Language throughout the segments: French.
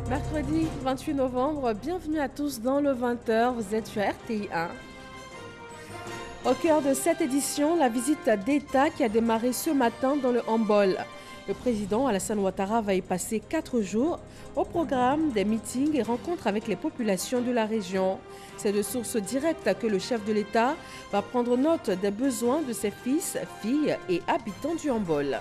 Mercredi 28 novembre, bienvenue à tous dans le 20h, vous êtes sur RTI 1. Au cœur de cette édition, la visite d'État qui a démarré ce matin dans le handball. Le président Alassane Ouattara va y passer 4 jours. Au programme, des meetings et rencontres avec les populations de la région. C'est de source directe que le chef de l'État va prendre note des besoins de ses fils, filles et habitants du handball.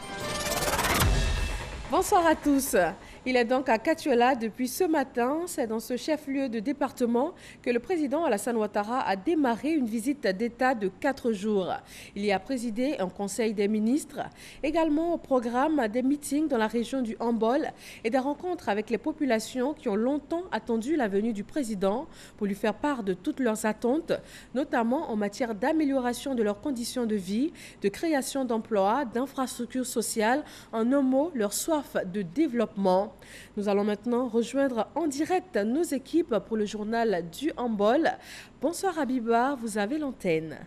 Bonsoir à tous. Il est donc à Katiola depuis ce matin. C'est dans ce chef-lieu de département que le président Alassane Ouattara a démarré une visite d'État de 4 jours. Il y a présidé un conseil des ministres, également au programme des meetings dans la région du handball et des rencontres avec les populations qui ont longtemps attendu la venue du président pour lui faire part de toutes leurs attentes, notamment en matière d'amélioration de leurs conditions de vie, de création d'emplois, d'infrastructures sociales, en un mot, leur soif de développement. Nous allons maintenant rejoindre en direct nos équipes pour le journal du handball. Bonsoir Habiba, vous avez l'antenne.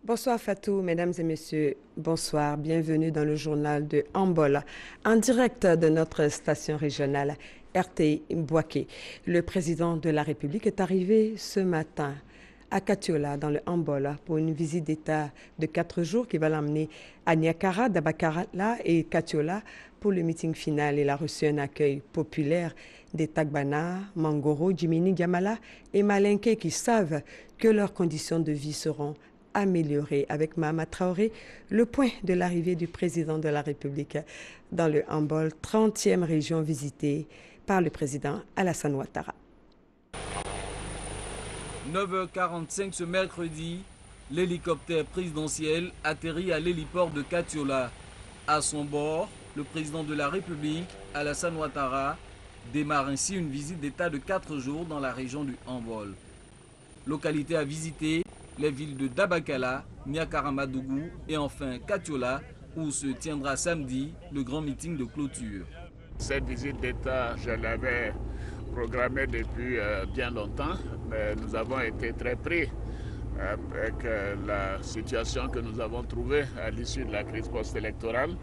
Bonsoir Fatou, mesdames et messieurs, bonsoir, bienvenue dans le journal de handball, en direct de notre station régionale RTI Bouaké. Le président de la République est arrivé ce matin à Katiola dans le handball pour une visite d'État de 4 jours qui va l'emmener à Niakara, Dabakala et Katiola pour le meeting final. Il a reçu un accueil populaire des Tagbana, Mangoro, Djimini, Diamala et Malinké qui savent que leurs conditions de vie seront améliorées. Avec Mahama Traoré, le point de l'arrivée du président de la République dans le handball, 30e région visitée par le président Alassane Ouattara. 9h45 ce mercredi, l'hélicoptère présidentiel atterrit à l'héliport de Katiola. À son bord, le président de la République, Alassane Ouattara, démarre ainsi une visite d'État de 4 jours dans la région du handball. Localité à visiter, les villes de Dabakala, Niakara-Madougou et enfin Katiola, où se tiendra samedi le grand meeting de clôture. Cette visite d'État, je l'avais programmée depuis bien longtemps, mais nous avons été très pris avec la situation que nous avons trouvée à l'issue de la crise post-électorale.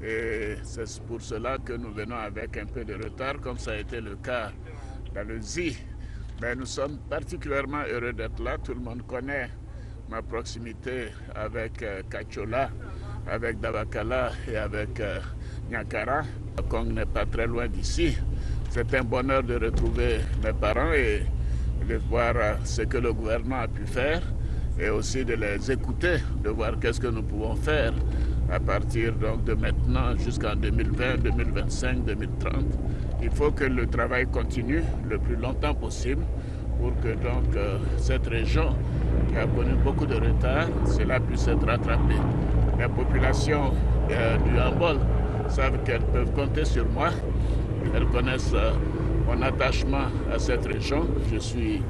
Et c'est pour cela que nous venons avec un peu de retard, comme ça a été le cas dans le ZI. Mais nous sommes particulièrement heureux d'être là. Tout le monde connaît ma proximité avec Katiola, avec Dabakala et avec Niakara. Kong n'est pas très loin d'ici. C'est un bonheur de retrouver mes parents et de voir ce que le gouvernement a pu faire et aussi de les écouter, de voir qu'est-ce que nous pouvons faire à partir donc, de maintenant jusqu'en 2020, 2025, 2030. Il faut que le travail continue le plus longtemps possible pour que donc, cette région qui a connu beaucoup de retard, cela puisse être rattrapé. La population du handball savent qu'elles peuvent compter sur moi. Elles connaissent mon attachement à cette région. Je suis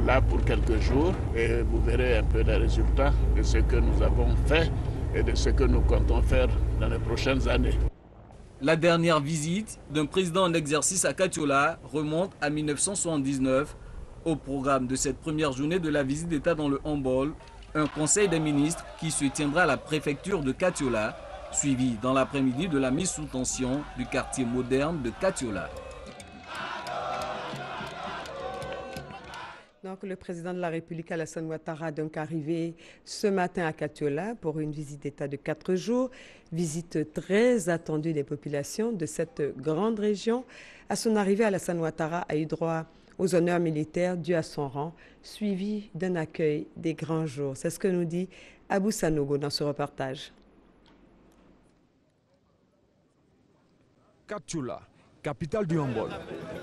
là pour quelques jours et vous verrez un peu les résultats de ce que nous avons fait et de ce que nous comptons faire dans les prochaines années. La dernière visite d'un président en exercice à Katiola remonte à 1979. Au programme de cette première journée de la visite d'État dans le handball, un conseil des ministres qui se tiendra à la préfecture de Katiola, suivi dans l'après-midi de la mise sous tension du quartier moderne de Katiola. Donc, le président de la République, Alassane Ouattara, est donc arrivé ce matin à Katiola pour une visite d'État de 4 jours, visite très attendue des populations de cette grande région. À son arrivée, Alassane Ouattara a eu droit aux honneurs militaires dus à son rang, suivi d'un accueil des grands jours. C'est ce que nous dit Abou Sanogo dans ce reportage. Katiola, capitale du handball.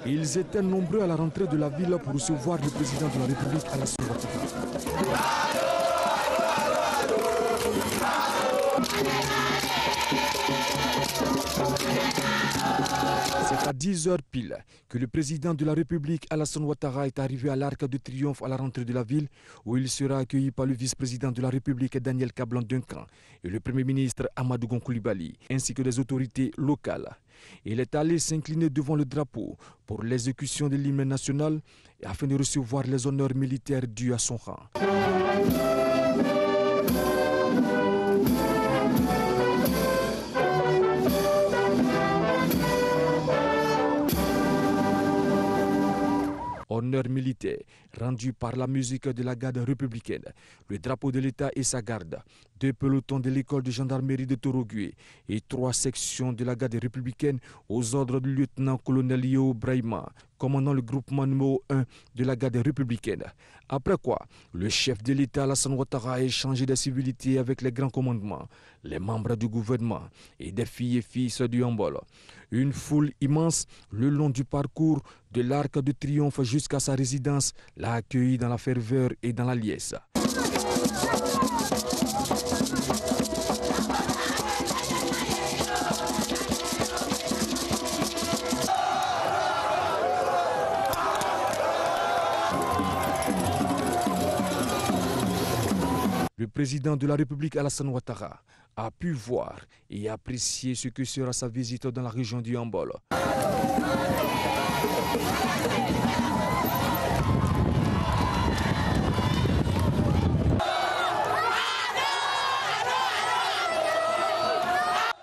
Ils étaient nombreux à la rentrée de la ville pour recevoir le président de la République Alassane Ouattara. C'est à 10h pile que le président de la République Alassane Ouattara est arrivé à l'Arc de Triomphe à la rentrée de la ville où il sera accueilli par le vice-président de la République Daniel Kablan-Duncan et le premier ministre Amadou Gon Coulibaly ainsi que des autorités locales. Il est allé s'incliner devant le drapeau pour l'exécution de l'hymne national afin de recevoir les honneurs militaires dus à son rang. Honneur militaire rendu par la musique de la garde républicaine, le drapeau de l'État et sa garde, 2 pelotons de l'école de gendarmerie de Torogué et 3 sections de la garde républicaine aux ordres du lieutenant-colonel Yo Brahima, commandant le groupement numéro 1 de la garde républicaine. Après quoi, le chef de l'État Alassane Ouattara a échangé des civilités avec les grands commandements, les membres du gouvernement et des filles et fils du Hambol. Une foule immense le long du parcours de l'Arc de Triomphe jusqu'à sa résidence l'a accueilli dans la ferveur et dans la liesse. Le président de la République Alassane Ouattara a pu voir et apprécier ce que sera sa visite dans la région du Hambol.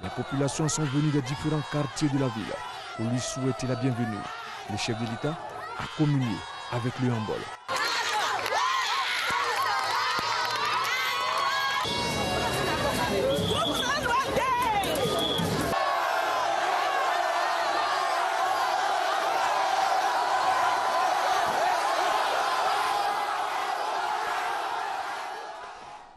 Les populations sont venues des différents quartiers de la ville pour lui souhaiter la bienvenue. Le chef de l'État a communié avec le Hambol.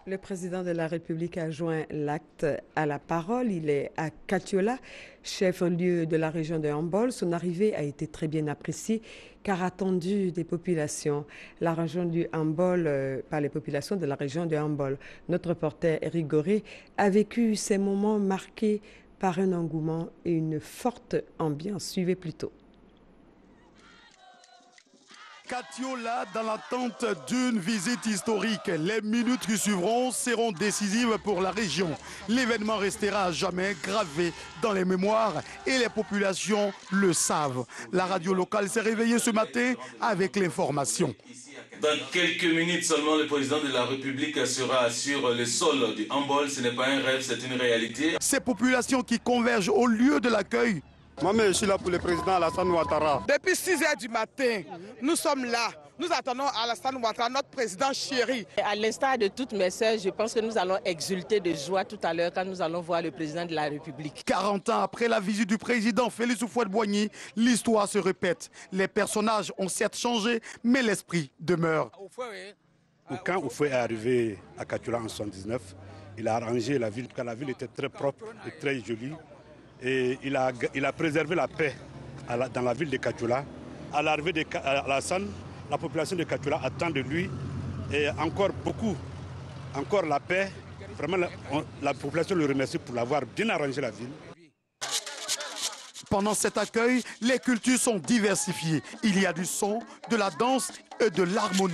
Le président de la République a joint l'acte à la parole. Il est à Katiola, chef-lieu de la région de Hambol. Son arrivée a été très bien appréciée car attendue des populations. La région du Hambol, par les populations de la région de Hambol. Notre reporter Eric Goré a vécu ces moments marqués par un engouement et une forte ambiance. Suivez plutôt. Katiola dans l'attente d'une visite historique. Les minutes qui suivront seront décisives pour la région. L'événement restera à jamais gravé dans les mémoires et les populations le savent. La radio locale s'est réveillée ce matin avec l'information. Dans quelques minutes seulement, le président de la République sera sur le sol du Hambol. Ce n'est pas un rêve, c'est une réalité. Ces populations qui convergent au lieu de l'accueil. Moi-même, je suis là pour le président Alassane Ouattara. Depuis 6 h du matin, nous sommes là. Nous attendons Alassane Ouattara, notre président chéri. À l'instar de toutes mes sœurs, je pense que nous allons exulter de joie tout à l'heure quand nous allons voir le président de la République. 40 ans après la visite du président Félix Houphouët-Boigny, l'histoire se répète. Les personnages ont certes changé, mais l'esprit demeure. Quand Houphouët est arrivé à Katiola en 1979, il a arrangé la ville, car la ville était très propre et très jolie. Et il a préservé la paix dans la ville de Katiola. À l'arrivée de Alassane, la population de Katiola attend de lui et encore la paix. Vraiment, la population le remercie pour l'avoir bien arrangé la ville. Pendant cet accueil, les cultures sont diversifiées. Il y a du son, de la danse et de l'harmonie.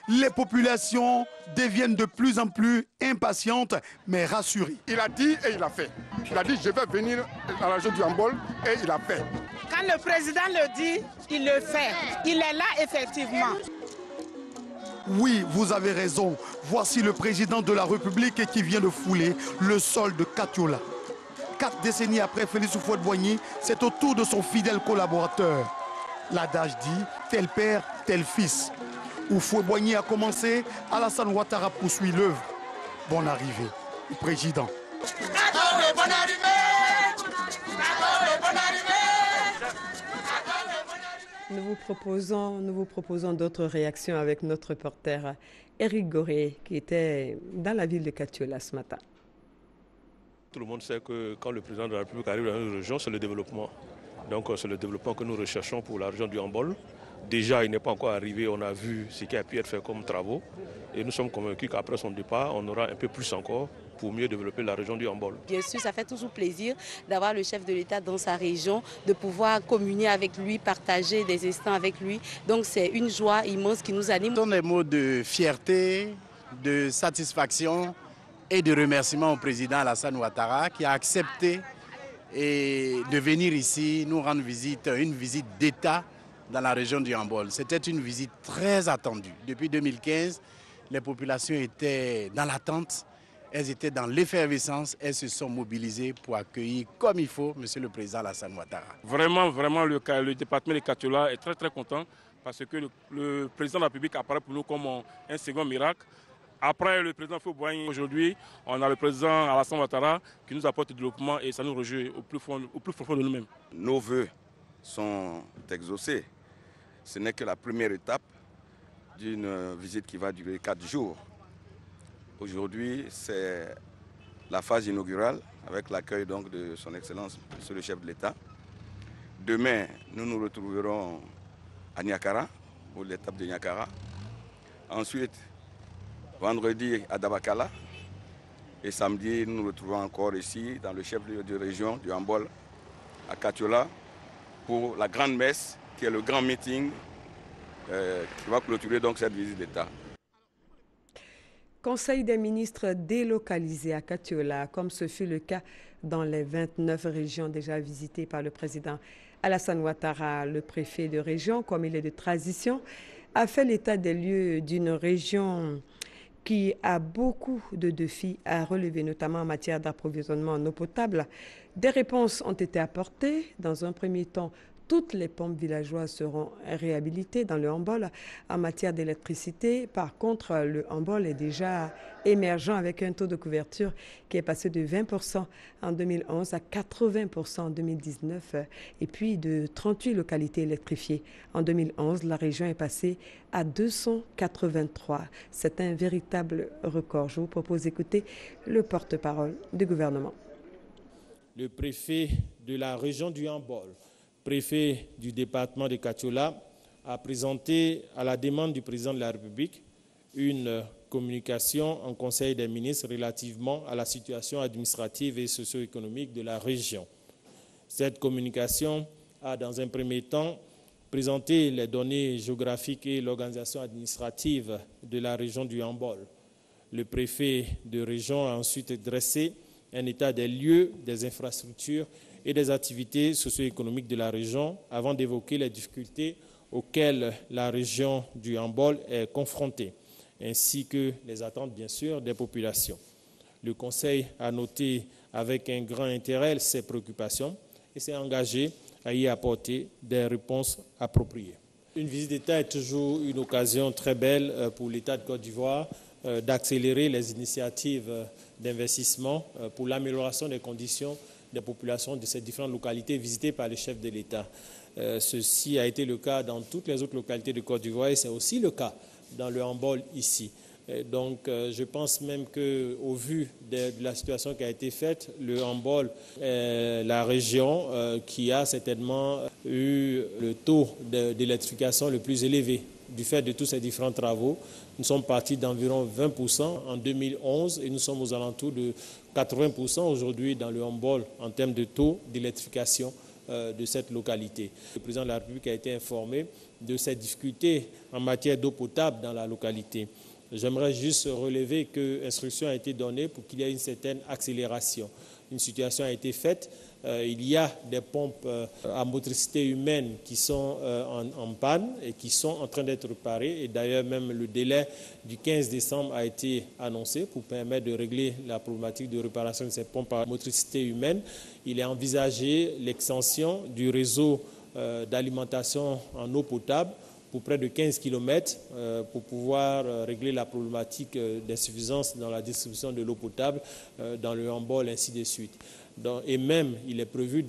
Les populations deviennent de plus en plus impatientes, mais rassurées. Il a dit et il a fait. Il a dit je vais venir à la région du Hambol et il a fait. Quand le président le dit, il le fait. Il est là effectivement. Oui, vous avez raison. Voici le président de la République qui vient de fouler le sol de Katiola. 4 décennies après Félix Houphouët-Boigny, c'est au tour de son fidèle collaborateur. L'adage dit, tel père, tel fils. Houphouët-Boigny a commencé, Alassane Ouattara poursuit l'œuvre. Bonne arrivée, le président. Nous vous proposons d'autres réactions avec notre reporter Eric Goré qui était dans la ville de Katiola ce matin. Tout le monde sait que quand le président de la République arrive dans une région, c'est le développement. Donc c'est le développement que nous recherchons pour la région du Hambol. Déjà, il n'est pas encore arrivé, on a vu ce qui a pu être fait comme travaux. Et nous sommes convaincus qu'après son départ, on aura un peu plus encore pour mieux développer la région du Hambol. Bien sûr, ça fait toujours plaisir d'avoir le chef de l'État dans sa région, de pouvoir communier avec lui, partager des instants avec lui. Donc c'est une joie immense qui nous anime. Ce sont des mots de fierté, de satisfaction et de remerciement au président Alassane Ouattara qui a accepté de venir ici nous rendre visite, une visite d'État dans la région du Hambol. C'était une visite très attendue. Depuis 2015, les populations étaient dans l'attente, elles étaient dans l'effervescence, elles se sont mobilisées pour accueillir comme il faut M. le président Alassane Ouattara. Vraiment, le département de Katiola est très très content parce que le président de la République apparaît pour nous comme un second miracle. Après le président Houphouët-Boigny, aujourd'hui, on a le président Alassane Ouattara qui nous apporte du développement et ça nous réjouit au plus profond de nous-mêmes. Nos vœux sont exaucés. Ce n'est que la première étape d'une visite qui va durer 4 jours. Aujourd'hui, c'est la phase inaugurale avec l'accueil donc de son Excellence, Monsieur le chef de l'État. Demain, nous nous retrouverons à Niakara, pour l'étape de Niakara. Ensuite, vendredi à Dabakala. Et samedi, nous nous retrouvons encore ici, dans le chef-lieu de région du Hambol, à Katiola, pour la grande messe, qui est le grand meeting qui va clôturer donc cette visite d'État. Conseil des ministres délocalisé à Katiola, comme ce fut le cas dans les 29 régions déjà visitées par le président Alassane Ouattara. Le préfet de région, comme il est de tradition, a fait l'état des lieux d'une région qui a beaucoup de défis à relever, notamment en matière d'approvisionnement en eau potable. Des réponses ont été apportées. Dans un premier temps, toutes les pompes villageoises seront réhabilitées dans le Hambol. En matière d'électricité, par contre, le Hambol est déjà émergent avec un taux de couverture qui est passé de 20% en 2011 à 80% en 2019 et puis de 38 localités électrifiées. En 2011, la région est passée à 283. C'est un véritable record. Je vous propose d'écouter le porte-parole du gouvernement. Le préfet de la région du Hambol, préfet du département de Katiola, a présenté à la demande du président de la République une communication en Conseil des ministres relativement à la situation administrative et socio-économique de la région. Cette communication a, dans un premier temps, présenté les données géographiques et l'organisation administrative de la région du Hambol. Le préfet de région a ensuite dressé un état des lieux, des infrastructures et des activités socio-économiques de la région avant d'évoquer les difficultés auxquelles la région du Hambol est confrontée, ainsi que les attentes, bien sûr, des populations. Le Conseil a noté avec un grand intérêt ces préoccupations et s'est engagé à y apporter des réponses appropriées. Une visite d'État est toujours une occasion très belle pour l'État de Côte d'Ivoire d'accélérer les initiatives d'investissement pour l'amélioration des conditions des populations de ces différentes localités visitées par le chef de l'État. Ceci a été le cas dans toutes les autres localités de Côte d'Ivoire et c'est aussi le cas dans le Hambol ici. Donc je pense même qu'au vu de la situation qui a été faite, le Hambol est la région qui a certainement eu le taux d'électrification le plus élevé du fait de tous ces différents travaux. Nous sommes partis d'environ 20% en 2011 et nous sommes aux alentours de 80% aujourd'hui dans le Hambol en termes de taux d'électrification de cette localité. Le président de la République a été informé de ces difficultés en matière d'eau potable dans la localité. J'aimerais juste relever que l'instruction a été donnée pour qu'il y ait une certaine accélération. Une situation a été faite. Il y a des pompes à motricité humaine qui sont en panne et qui sont en train d'être réparées. Et d'ailleurs, même le délai du 15 décembre a été annoncé pour permettre de régler la problématique de réparation de ces pompes à motricité humaine. Il est envisagé l'extension du réseau d'alimentation en eau potable pour près de 15 km pour pouvoir régler la problématique d'insuffisance dans la distribution de l'eau potable dans le Hambol, ainsi de suite. Et même, il est prévu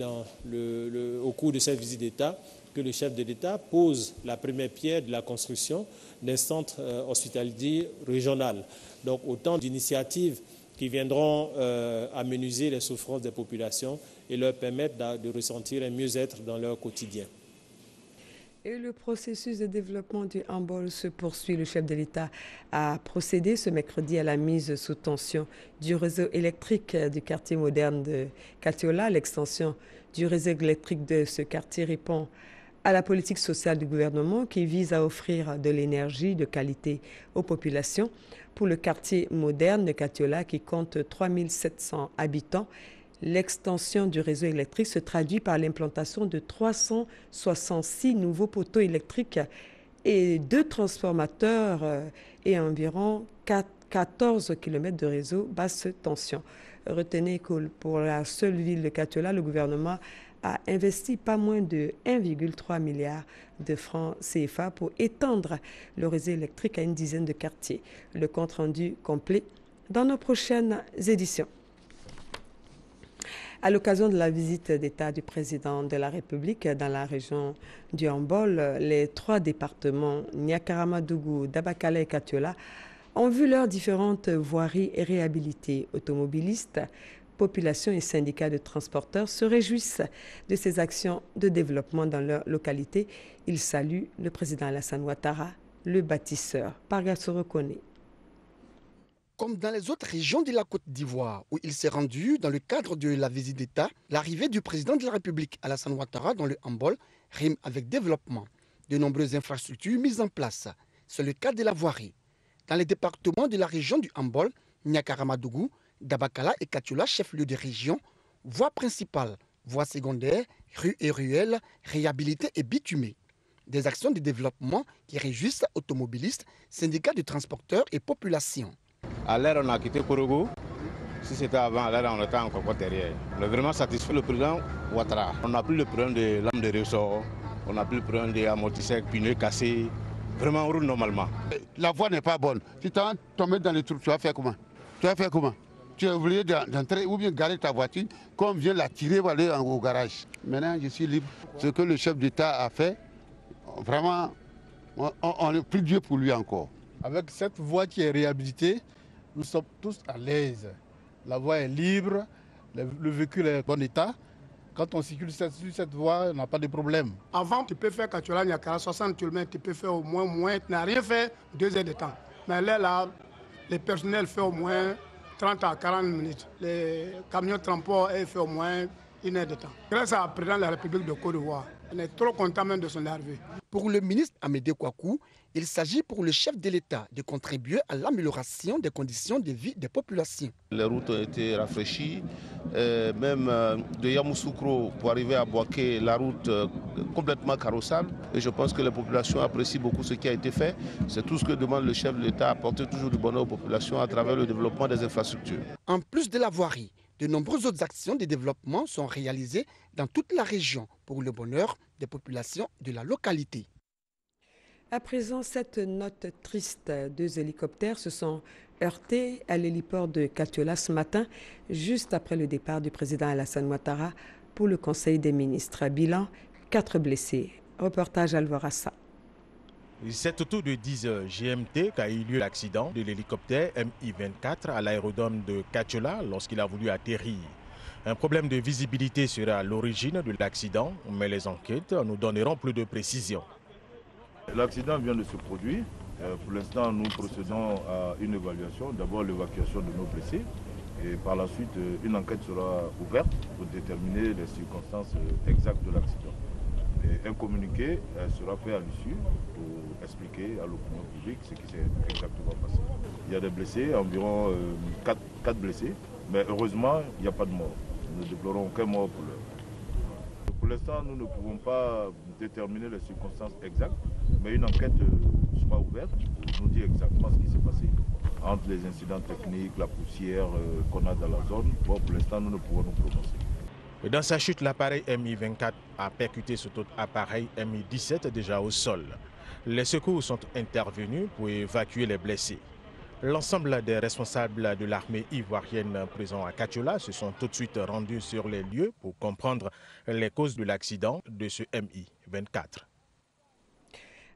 au cours de cette visite d'État que le chef de l'État pose la première pierre de la construction d'un centre hospitalier régional. Donc autant d'initiatives qui viendront amenuiser les souffrances des populations et leur permettre de ressentir un mieux-être dans leur quotidien. Et le processus de développement du Hambol se poursuit. Le chef de l'État a procédé ce mercredi à la mise sous tension du réseau électrique du quartier moderne de Katiola. L'extension du réseau électrique de ce quartier répond à la politique sociale du gouvernement qui vise à offrir de l'énergie de qualité aux populations. Pour le quartier moderne de Katiola, qui compte 3700 habitants, l'extension du réseau électrique se traduit par l'implantation de 366 nouveaux poteaux électriques et 2 transformateurs et environ 14 km de réseau basse tension. Retenez que pour la seule ville de Katiola, le gouvernement a investi pas moins de 1,3 milliard de francs CFA pour étendre le réseau électrique à une dizaine de quartiers. Le compte rendu complet dans nos prochaines éditions. À l'occasion de la visite d'État du président de la République dans la région du Hambol, les 3 départements, Niakaramadougou, Dabakala et Katiola, ont vu leurs différentes voiries réhabilitées. Automobilistes, population et syndicats de transporteurs se réjouissent de ces actions de développement dans leur localité. Ils saluent le président Alassane Ouattara, le bâtisseur. Parga se reconnaît. Comme dans les autres régions de la Côte d'Ivoire, où il s'est rendu dans le cadre de la visite d'État, l'arrivée du président de la République, Alassane Ouattara, dans le Hambol, rime avec développement. De nombreuses infrastructures mises en place. C'est le cas de la voirie. Dans les départements de la région du Hambol, Niakaramadougou, Dabakala et Katiola, chef-lieu de région, voies principales, voies secondaires, rues et ruelles, réhabilitées et bitumées. Des actions de développement qui réjouissent automobilistes, syndicats de transporteurs et populations. À l'air, on a quitté Korogo. Si c'était avant, à l'air, on était encore derrière. On est vraiment satisfait le président Ouattara. On n'a plus le problème de lames de ressort, on n'a plus le problème des amortisseurs, pneus cassés. Vraiment, on roule normalement. La voie n'est pas bonne. Si tu es tombé dans les trous, tu vas faire comment? Tu es obligé d'entrer ou bien garer ta voiture, comme vient la tirer pour aller au garage. Maintenant, je suis libre. Ce que le chef d'État a fait, vraiment, on est plus Dieu pour lui encore. Avec cette voie qui est réhabilitée, nous sommes tous à l'aise. La voie est libre, le véhicule est en bon état. Quand on circule sur cette voie, on n'a pas de problème. Avant, tu peux faire Katiola, Niakara, 60 km, tu peux faire au moins, tu n'as rien fait 2 heures de temps. Mais là, les personnels font au moins 30 à 40 minutes. Les camions de transport font au moins 1 heure de temps. Grâce au président de la République de Côte d'Ivoire, on est trop content même de son arrivée. Pour le ministre Amédée Kouakou, il s'agit pour le chef de l'État de contribuer à l'amélioration des conditions de vie des populations. Les routes ont été rafraîchies, même de Yamoussoukro pour arriver à Bouaké, la route complètement carrossable. Et je pense que les populations apprécient beaucoup ce qui a été fait. C'est tout ce que demande le chef de l'État, apporter toujours du bonheur aux populations à travers le développement des infrastructures. En plus de la voirie, de nombreuses autres actions de développement sont réalisées dans toute la région pour le bonheur des populations de la localité. À présent, cette note triste, 2 hélicoptères se sont heurtés à l'héliport de Katiola ce matin, juste après le départ du président Alassane Ouattara pour le Conseil des ministres. Bilan, 4 blessés. Reportage Alvorassa. C'est autour de 10 h GMT qu'a eu lieu l'accident de l'hélicoptère Mi-24 à l'aérodrome de Katiola lorsqu'il a voulu atterrir. Un problème de visibilité sera à l'origine de l'accident, mais les enquêtes nous donneront plus de précisions. L'accident vient de se produire. Pour l'instant, nous procédons à une évaluation. D'abord l'évacuation de nos blessés et par la suite, une enquête sera ouverte pour déterminer les circonstances exactes de l'accident. Un communiqué sera fait à l'issue pour expliquer à l'opinion publique ce qui s'est exactement passé. Il y a des blessés, environ 4 blessés, mais heureusement, il n'y a pas de mort. Nous ne déplorons aucun mort pour l'heure. Pour l'instant, nous ne pouvons pas déterminer les circonstances exactes, mais une enquête sera ouverte pour nous dire exactement ce qui s'est passé. Entre les incidents techniques, la poussière qu'on a dans la zone, bon, pour l'instant, nous ne pouvons nous prononcer. Dans sa chute, l'appareil Mi-24 a percuté cet autre appareil Mi-17 déjà au sol. Les secours sont intervenus pour évacuer les blessés. L'ensemble des responsables de l'armée ivoirienne présents à Katiola se sont tout de suite rendus sur les lieux pour comprendre les causes de l'accident de ce Mi-24.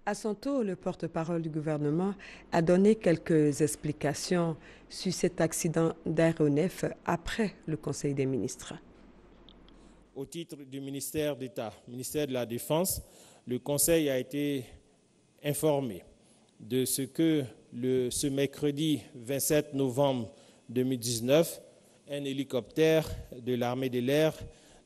À son tour, le porte-parole du gouvernement a donné quelques explications sur cet accident d'aéronef après le Conseil des ministres. au titre du ministère d'État, ministère de la Défense, le Conseil a été informé de ce que ce mercredi 27 novembre 2019, un hélicoptère de l'armée de l'air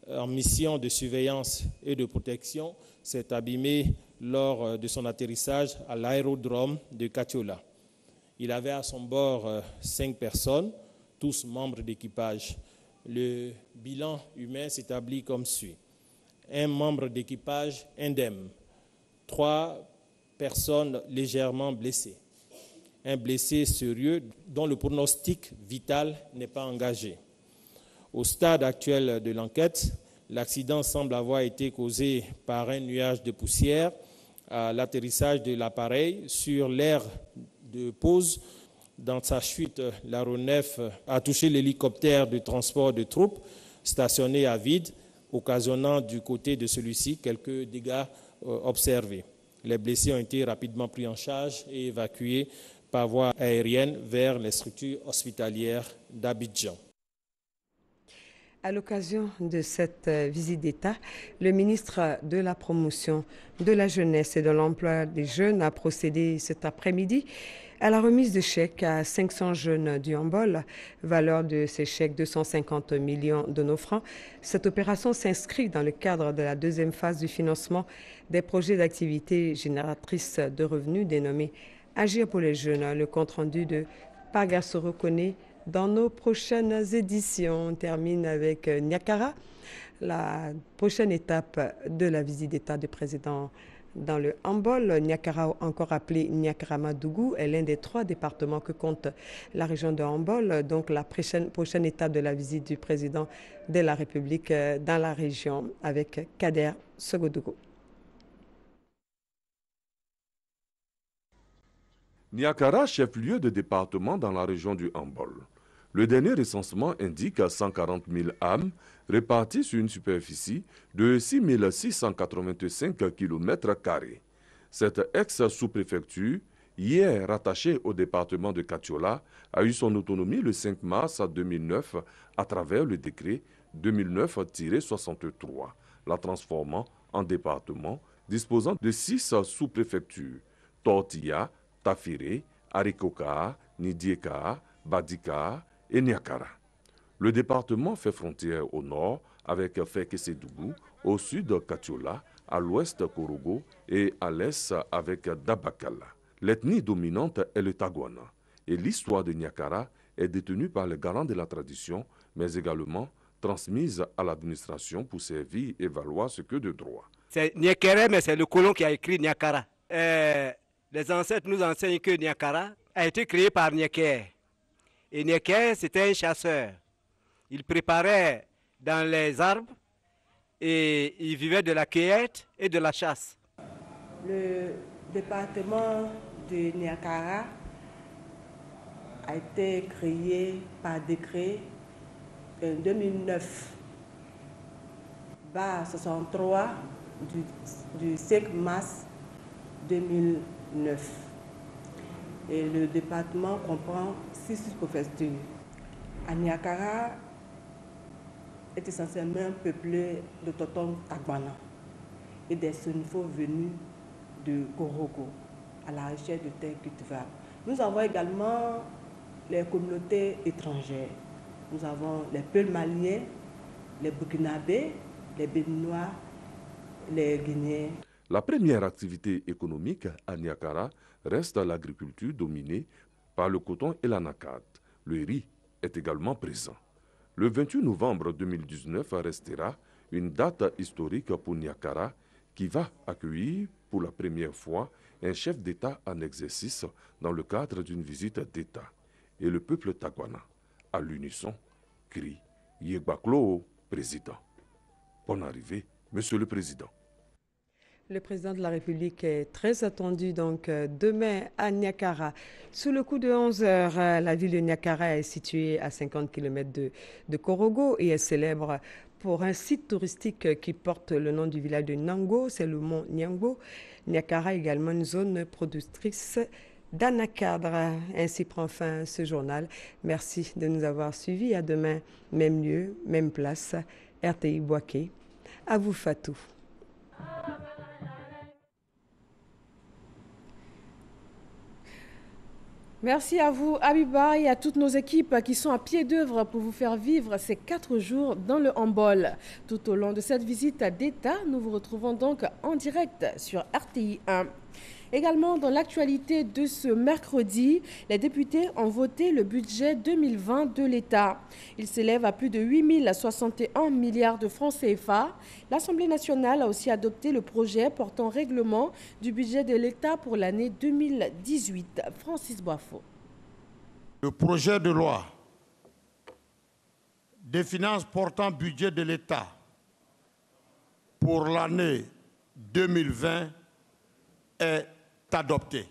en mission de surveillance et de protection s'est abîmé lors de son atterrissage à l'aérodrome de Katiola. Il avait à son bord 5 personnes, tous membres d'équipage. Le bilan humain s'établit comme suit. Un membre d'équipage indemne, 3 personnes légèrement blessées, un blessé sérieux dont le pronostic vital n'est pas engagé. Au stade actuel de l'enquête, l'accident semble avoir été causé par un nuage de poussière à l'atterrissage de l'appareil sur l'aire de pause. Dans sa chute, l'aéronef a touché l'hélicoptère de transport de troupes stationné à vide, occasionnant du côté de celui-ci quelques dégâts observés. Les blessés ont été rapidement pris en charge et évacués par voie aérienne vers les structures hospitalières d'Abidjan. À l'occasion de cette visite d'État, le ministre de la Promotion de la Jeunesse et de l'Emploi des Jeunes a procédé cet après-midi à la remise de chèques à 500 jeunes du Hambol, valeur de ces chèques 250 millions de nos francs. Cette opération s'inscrit dans le cadre de la deuxième phase du financement des projets d'activité génératrices de revenus dénommés Agir pour les jeunes. Le compte-rendu de Pagassoro connaît dans nos prochaines éditions. On termine avec Niakara, la prochaine étape de la visite d'État du président dans le Hambol. Niakara, encore appelé Niakara-Madougou, est l'un des 3 départements que compte la région de Hambol. Donc la prochaine étape de la visite du président de la République dans la région avec Kader Sogodougou. Niakara, chef-lieu de département dans la région du Hambol. Le dernier recensement indique 140 000 âmes réparties sur une superficie de 6 685 km². Cette ex-sous-préfecture, hier rattachée au département de Katiola, a eu son autonomie le 5 mars 2009 à travers le décret 2009-63, la transformant en département disposant de 6 sous-préfectures: Tortilla, Tafiré, Arikoka, Nidieka, Badika et Niakara. Le département fait frontière au nord avec Fekese-Dougou, au sud Katiola, à l'ouest Korogo et à l'est avec Dabakala. L'ethnie dominante est le Tagwana et l'histoire de Niakara est détenue par les garants de la tradition, mais également transmise à l'administration pour servir et valoir ce que de droit. C'est Niakara, mais c'est le colon qui a écrit Niakara. Les ancêtres nous enseignent que Niakara a été créé par Niaker. Et Niaker, c'était un chasseur. Il préparait dans les arbres et il vivait de la cueillette et de la chasse. Le département de Niakara a été créé par décret en 2009, 63 du 5 mars 2009. Et le département comprend 6 sous-préfectures. Niakara est essentiellement peuplé de Toton Tagwana et des Sénifos venus de Korogo à la recherche de terres cultivables. Nous avons également les communautés étrangères. Nous avons les peuples maliens, les Burkinabés, les Béninois, les Guinéens. La première activité économique à Niakara reste l'agriculture dominée par le coton et l'anacate. Le riz est également présent. Le 28 novembre 2019 restera une date historique pour Niakara qui va accueillir pour la première fois un chef d'État en exercice dans le cadre d'une visite d'État. Et le peuple Tagwana, à l'unisson, crie « Yegbaklo, président ». Bonne arrivée, Monsieur le Président. Le président de la République est très attendu donc demain à Niakara. Sous le coup de 11 heures, la ville de Niakara est située à 50 km de Korogo et est célèbre pour un site touristique qui porte le nom du village de Nango, c'est le mont Nyango. Niakara est également une zone productrice d'anacadre. Ainsi prend fin ce journal. Merci de nous avoir suivis. À demain, même lieu, même place. RTI Boaké. À vous, Fatou. Merci à vous, Abiba, et à toutes nos équipes qui sont à pied d'œuvre pour vous faire vivre ces 4 jours dans le handball. Tout au long de cette visite d'État, nous vous retrouvons donc en direct sur RTI 1. Également, dans l'actualité de ce mercredi, les députés ont voté le budget 2020 de l'État. Il s'élève à plus de 8 061 milliards de francs CFA. L'Assemblée nationale a aussi adopté le projet portant règlement du budget de l'État pour l'année 2018. Francis Boifo. Le projet de loi des finances portant budget de l'État pour l'année 2020 est adopté.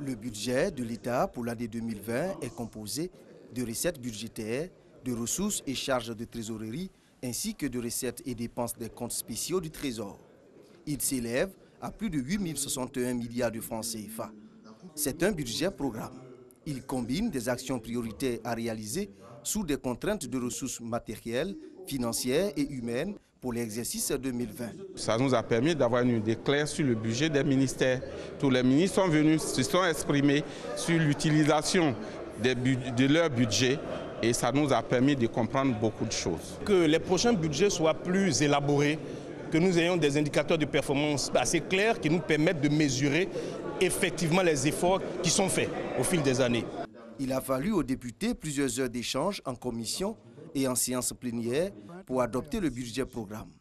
Le budget de l'État pour l'année 2020 est composé de recettes budgétaires, de ressources et charges de trésorerie, ainsi que de recettes et dépenses des comptes spéciaux du Trésor. Il s'élève à plus de 8 061 milliards de francs CFA. C'est un budget programme. Il combine des actions prioritaires à réaliser sous des contraintes de ressources matérielles, financières et humaines pour l'exercice 2020. Ça nous a permis d'avoir une idée claire sur le budget des ministères. Tous les ministres sont venus, se sont exprimés sur l'utilisation de leur budget et ça nous a permis de comprendre beaucoup de choses. Que les prochains budgets soient plus élaborés, que nous ayons des indicateurs de performance assez clairs qui nous permettent de mesurer effectivement les efforts qui sont faits au fil des années. Il a fallu aux députés plusieurs heures d'échange en commission et en séance plénière pour adopter le budget programme.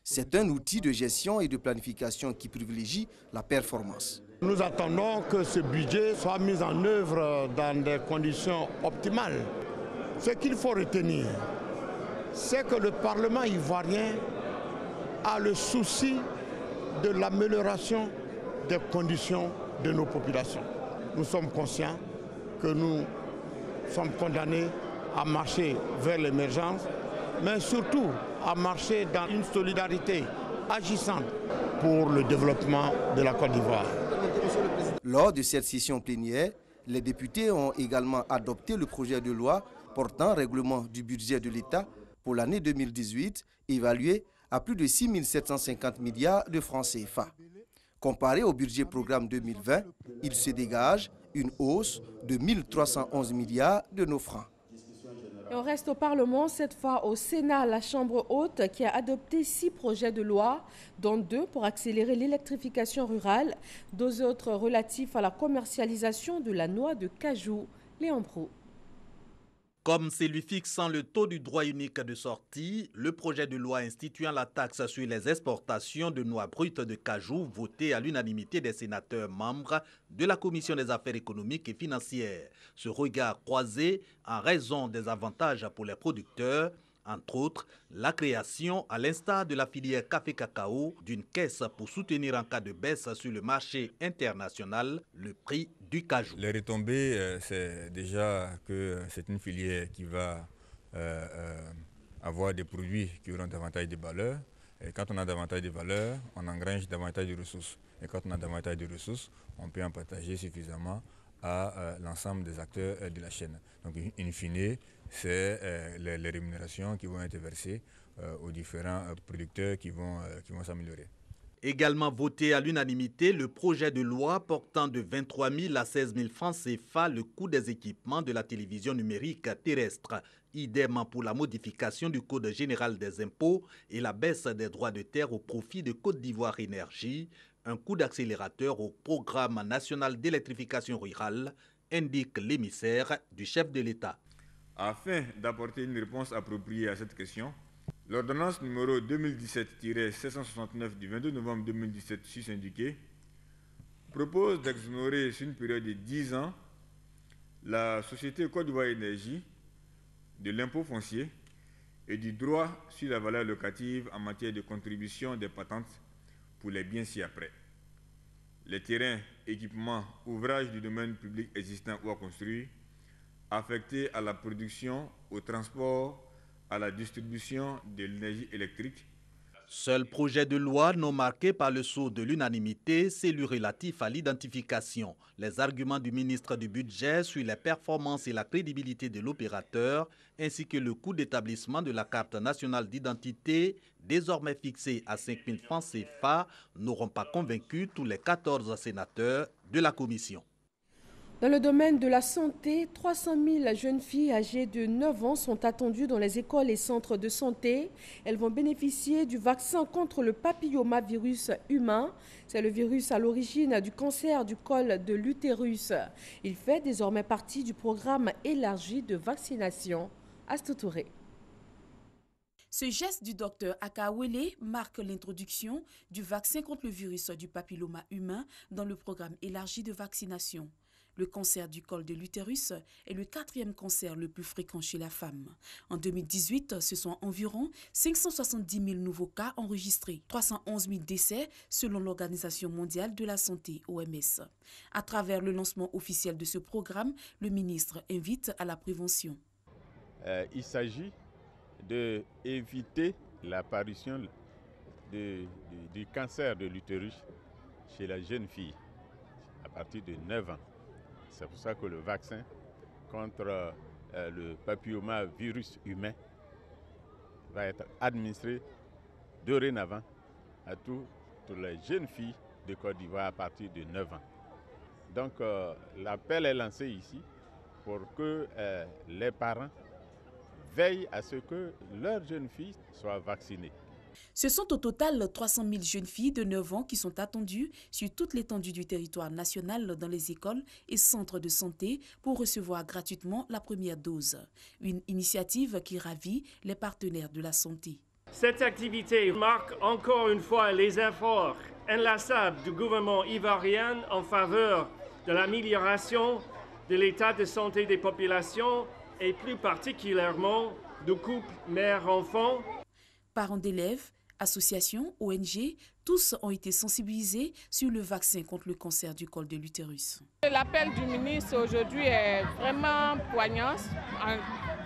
C'est un outil de gestion et de planification qui privilégie la performance. Nous attendons que ce budget soit mis en œuvre dans des conditions optimales. Ce qu'il faut retenir, c'est que le Parlement ivoirien a le souci de l'amélioration des conditions de nos populations. Nous sommes conscients que nous sommes condamnés à marcher vers l'émergence, mais surtout à marcher dans une solidarité agissante pour le développement de la Côte d'Ivoire. Lors de cette session plénière, les députés ont également adopté le projet de loi portant règlement du budget de l'État pour l'année 2018, évalué à plus de 6 750 milliards de francs CFA. Comparé au budget programme 2020, il se dégage une hausse de 1 311 milliards de nos francs. Et on reste au Parlement, cette fois au Sénat, la Chambre haute qui a adopté 6 projets de loi, dont 2 pour accélérer l'électrification rurale, 2 autres relatifs à la commercialisation de la noix de cajou. Léon Proulx. Comme celui fixant le taux du droit unique de sortie, le projet de loi instituant la taxe sur les exportations de noix brutes de cajou, voté à l'unanimité des sénateurs membres de la Commission des affaires économiques et financières. Ce regard croisé en raison des avantages pour les producteurs, entre autres la création, à l'instar de la filière café-cacao, d'une caisse pour soutenir en cas de baisse sur le marché international le prix du cajou. Les retombées, c'est déjà que c'est une filière qui va avoir des produits qui auront davantage de valeur. Et quand on a davantage de valeur, on engrange davantage de ressources. Et quand on a davantage de ressources, on peut en partager suffisamment à l'ensemble des acteurs de la chaîne. Donc, in fine, c'est les rémunérations qui vont être versées aux différents producteurs qui vont s'améliorer. Également voté à l'unanimité le projet de loi portant de 23 000 à 16 000 francs CFA le coût des équipements de la télévision numérique terrestre. Idem pour la modification du Code général des impôts et la baisse des droits de terre au profit de Côte d'Ivoire Énergie, un coup d'accélérateur au programme national d'électrification rurale, indique l'émissaire du chef de l'État. Afin d'apporter une réponse appropriée à cette question, l'ordonnance numéro 2017-769 du 22 novembre 2017 sus-indiquée propose d'exonérer sur une période de 10 ans la société Côte d'Ivoire Énergie de l'impôt foncier et du droit sur la valeur locative en matière de contribution des patentes pour les biens ci-après. Les terrains, équipements, ouvrages du domaine public existants ou à construire, affectés à la production, au transport, à la distribution de l'énergie électrique, Seul projet de loi non marqué par le sceau de l'unanimité, celui relatif à l'identification. Les arguments du ministre du Budget sur les performances et la crédibilité de l'opérateur, ainsi que le coût d'établissement de la carte nationale d'identité, désormais fixé à 5 000 francs CFA, n'auront pas convaincu tous les 14 sénateurs de la commission. Dans le domaine de la santé, 300 000 jeunes filles âgées de 9 ans sont attendues dans les écoles et centres de santé. Elles vont bénéficier du vaccin contre le papillomavirus humain. C'est le virus à l'origine du cancer du col de l'utérus. Il fait désormais partie du programme élargi de vaccination. Astou Touré. Ce geste du docteur Akawele marque l'introduction du vaccin contre le virus du papilloma humain dans le programme élargi de vaccination. Le cancer du col de l'utérus est le 4e cancer le plus fréquent chez la femme. En 2018, ce sont environ 570 000 nouveaux cas enregistrés, 311 000 décès selon l'Organisation mondiale de la santé, OMS. À travers le lancement officiel de ce programme, le ministre invite à la prévention. Il s'agit d'éviter l'apparition du cancer de l'utérus chez la jeune fille à partir de 9 ans. C'est pour ça que le vaccin contre le papillomavirus humain va être administré dorénavant à toutes les jeunes filles de Côte d'Ivoire à partir de 9 ans. Donc l'appel est lancé ici pour que les parents veillent à ce que leurs jeunes filles soient vaccinées. Ce sont au total 300 000 jeunes filles de 9 ans qui sont attendues sur toute l'étendue du territoire national dans les écoles et centres de santé pour recevoir gratuitement la première dose. Une initiative qui ravit les partenaires de la santé. Cette activité marque encore une fois les efforts inlassables du gouvernement ivoirien en faveur de l'amélioration de l'état de santé des populations et plus particulièrement du couple mère-enfant. Parents d'élèves, associations, ONG, tous ont été sensibilisés sur le vaccin contre le cancer du col de l'utérus. L'appel du ministre aujourd'hui est vraiment poignant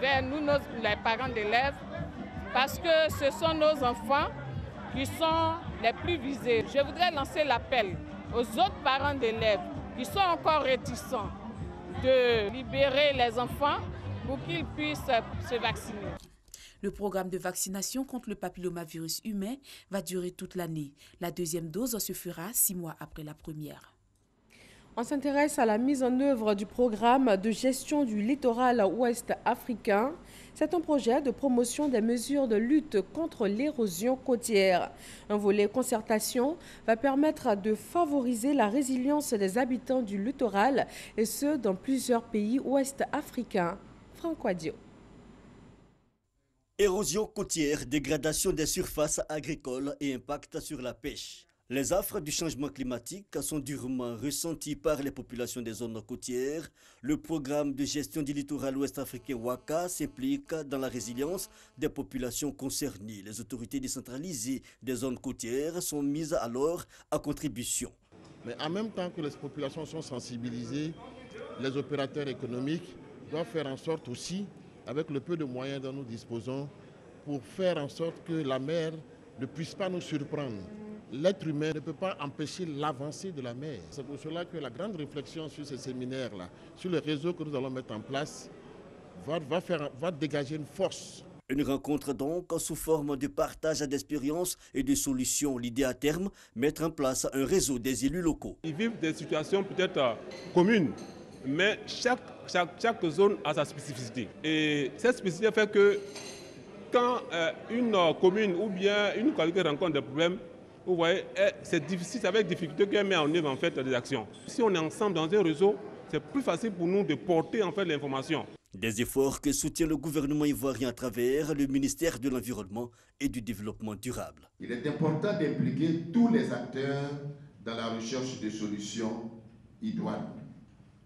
vers nous, les parents d'élèves, parce que ce sont nos enfants qui sont les plus visés. Je voudrais lancer l'appel aux autres parents d'élèves qui sont encore réticents de libérer les enfants pour qu'ils puissent se vacciner. Le programme de vaccination contre le papillomavirus humain va durer toute l'année. La deuxième dose se fera 6 mois après la première. On s'intéresse à la mise en œuvre du programme de gestion du littoral ouest africain. C'est un projet de promotion des mesures de lutte contre l'érosion côtière. Un volet concertation va permettre de favoriser la résilience des habitants du littoral et ce, dans plusieurs pays ouest africains. Franck Wadio. Érosion côtière, dégradation des surfaces agricoles et impact sur la pêche. Les affres du changement climatique sont durement ressenties par les populations des zones côtières. Le programme de gestion du littoral ouest africain WACA s'implique dans la résilience des populations concernées. Les autorités décentralisées des zones côtières sont mises alors à contribution. Mais en même temps que les populations sont sensibilisées, les opérateurs économiques doivent faire en sorte aussi, avec le peu de moyens dont nous disposons, pour faire en sorte que la mer ne puisse pas nous surprendre. L'être humain ne peut pas empêcher l'avancée de la mer. C'est pour cela que la grande réflexion sur ces séminaires-là, sur le réseau que nous allons mettre en place, va dégager une force. Une rencontre donc sous forme de partage d'expériences et de solutions. L'idée à terme, mettre en place un réseau des élus locaux. Ils vivent des situations peut-être communes, mais chaque zone a sa spécificité. Et cette spécificité fait que quand une commune ou bien une localité rencontre des problèmes, vous voyez, c'est difficile, c'est avec difficulté qu'elle met en œuvre en fait des actions. Si on est ensemble dans un réseau, c'est plus facile pour nous de porter en fait l'information. Des efforts que soutient le gouvernement ivoirien à travers le ministère de l'Environnement et du Développement durable. Il est important d'impliquer tous les acteurs dans la recherche de solutions idoines.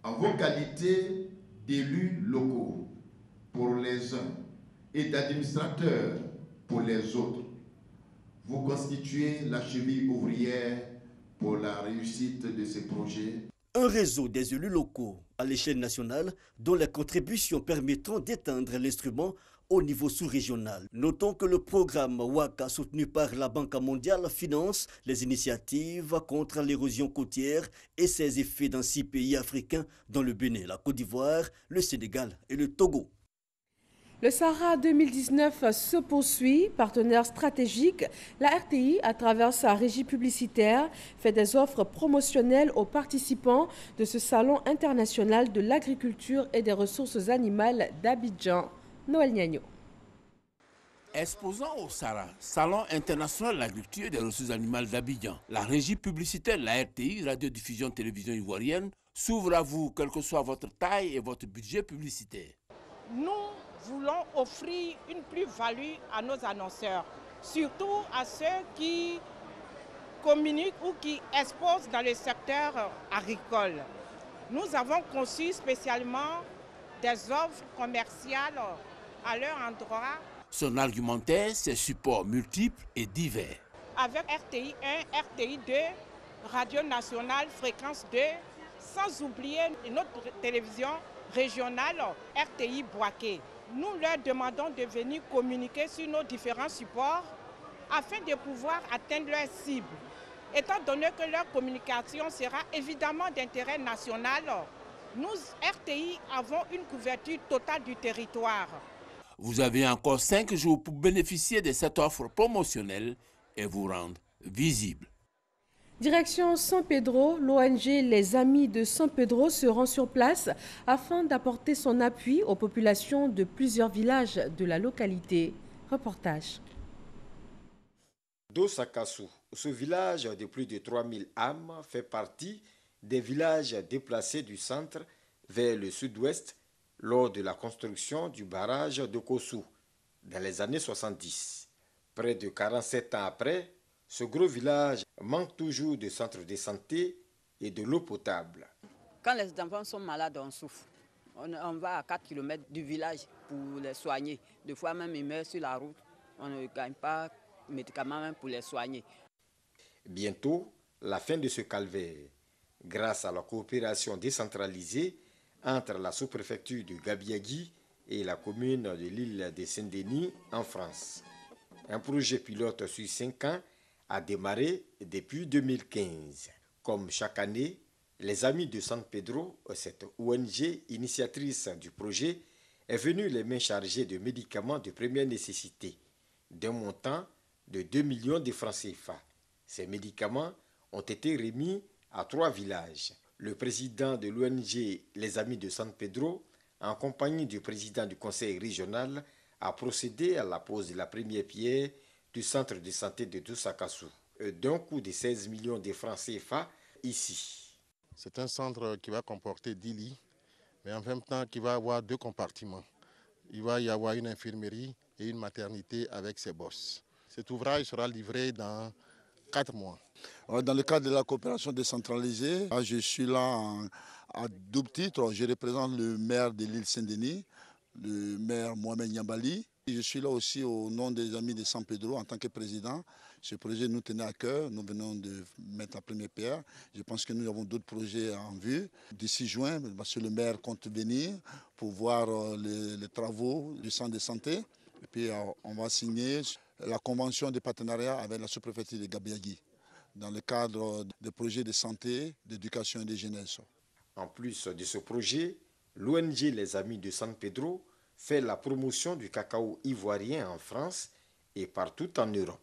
En vos qualités d'élus locaux pour les uns et d'administrateurs pour les autres, vous constituez la cheville ouvrière pour la réussite de ces projets. Un réseau des élus locaux à l'échelle nationale dont les contributions permettront d'étendre l'instrument au niveau sous-régional. Notons que le programme WACA soutenu par la Banque mondiale finance les initiatives contre l'érosion côtière et ses effets dans 6 pays africains dont le Bénin, la Côte d'Ivoire, le Sénégal et le Togo. Le Sahara 2019 se poursuit. Partenaire stratégique, la RTI, à travers sa régie publicitaire, fait des offres promotionnelles aux participants de ce salon international de l'agriculture et des ressources animales d'Abidjan. Noël Niagno. Exposant au Sahara, Salon international de l'agriculture et des ressources animales d'Abidjan, la régie publicitaire de la RTI, radiodiffusion télévision ivoirienne, s'ouvre à vous, quelle que soit votre taille et votre budget publicitaire. Nous voulons offrir une plus-value à nos annonceurs, surtout à ceux qui communiquent ou qui exposent dans le secteur agricole. Nous avons conçu spécialement des offres commerciales à leur endroit. Son argumentaire, ses supports multiples et divers. Avec RTI 1, RTI 2, Radio Nationale, Fréquence 2, sans oublier notre télévision régionale RTI Boaké. Nous leur demandons de venir communiquer sur nos différents supports afin de pouvoir atteindre leurs cibles. Étant donné que leur communication sera évidemment d'intérêt national, nous, RTI, avons une couverture totale du territoire. Vous avez encore 5 jours pour bénéficier de cette offre promotionnelle et vous rendre visible. Direction San Pedro, l'ONG Les Amis de San Pedro se rend sur place afin d'apporter son appui aux populations de plusieurs villages de la localité. Reportage. Dosakasu, ce village de plus de 3000 âmes fait partie des villages déplacés du centre vers le sud-ouest lors de la construction du barrage de Kossou dans les années 70. Près de 47 ans après, ce gros village manque toujours de centres de santé et de l'eau potable. Quand les enfants sont malades, on souffre. On va à 4 km du village pour les soigner. Des fois même, ils meurent sur la route. On ne gagne pas de médicaments même pour les soigner. Bientôt, la fin de ce calvaire, grâce à la coopération décentralisée entre la sous-préfecture de Gabiagui et la commune de l'île de Saint-Denis en France. Un projet pilote sur 5 ans a démarré depuis 2015. Comme chaque année, les Amis de San Pedro, cette ONG initiatrice du projet, est venue les mains chargées de médicaments de première nécessité, d'un montant de 2 millions de francs CFA. Ces médicaments ont été remis à 3 villages. Le président de l'ONG Les Amis de San Pedro, en compagnie du président du conseil régional, a procédé à la pose de la première pierre du centre de santé de Dosakasu, d'un coût de 16 millions de francs CFA ici. C'est un centre qui va comporter 10 lits, mais en même temps qui va avoir 2 compartiments. Il va y avoir une infirmerie et une maternité avec ses bosses. Cet ouvrage sera livré dans 4 mois. Dans le cadre de la coopération décentralisée, je suis là à double titre. Je représente le maire de l'île Saint-Denis, le maire Mohamed Niambali. Je suis là aussi au nom des Amis de San Pedro en tant que président. Ce projet nous tenait à cœur. Nous venons de mettre la première pierre. Je pense que nous avons d'autres projets en vue. D'ici juin, parce que le maire compte venir pour voir les travaux du centre de santé. Et puis on va signer la convention de partenariat avec la sous-préfecture de Gabiagui dans le cadre des projets de santé, d'éducation et de jeunesse. En plus de ce projet, l'ONG Les Amis de San Pedro fait la promotion du cacao ivoirien en France et partout en Europe.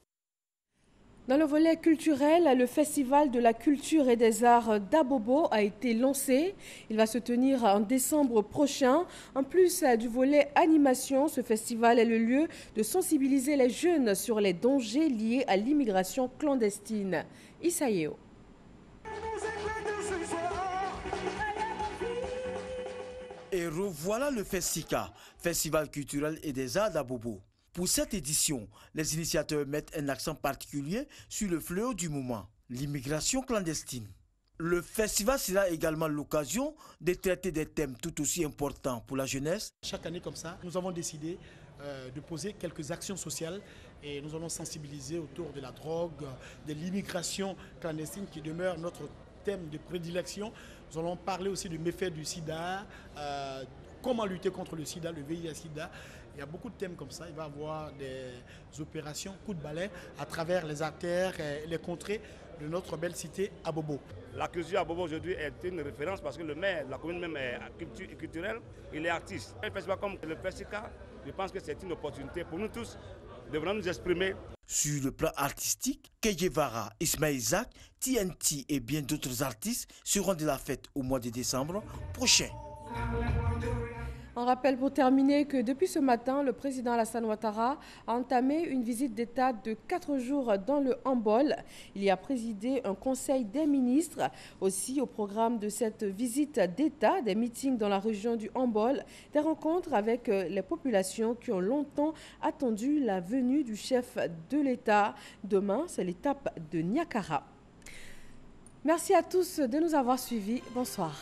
Dans le volet culturel, le Festival de la culture et des arts d'Abobo a été lancé. Il va se tenir en décembre prochain. En plus du volet animation, ce festival est le lieu de sensibiliser les jeunes sur les dangers liés à l'immigration clandestine. Isaïeo. Et revoilà le FESICA, Festival culturel et des arts d'Abobo. Pour cette édition, les initiateurs mettent un accent particulier sur le fléau du moment, l'immigration clandestine. Le festival sera également l'occasion de traiter des thèmes tout aussi importants pour la jeunesse. Chaque année comme ça, nous avons décidé de poser quelques actions sociales et nous allons sensibiliser autour de la drogue, de l'immigration clandestine qui demeure notre thème de prédilection. Nous allons parler aussi du méfait du sida, comment lutter contre le sida, le VIH-sida. Il y a beaucoup de thèmes comme ça. Il va y avoir des opérations coup de balai à travers les artères et les contrées de notre belle cité Abobo. La culture à Abobo aujourd'hui est une référence parce que le maire de la commune même est culturel, il est artiste. Un festival comme le Festival, je pense que c'est une opportunité pour nous tous de vraiment nous exprimer. Sur le plan artistique, Kejevara, Ismaël Isaac, TNT et bien d'autres artistes seront de la fête au mois de décembre prochain. On rappelle pour terminer que depuis ce matin, le président Alassane Ouattara a entamé une visite d'État de 4 jours dans le handball. Il y a présidé un conseil des ministres. Aussi, au programme de cette visite d'État, des meetings dans la région du handball, des rencontres avec les populations qui ont longtemps attendu la venue du chef de l'État. Demain, c'est l'étape de Niakara. Merci à tous de nous avoir suivis. Bonsoir.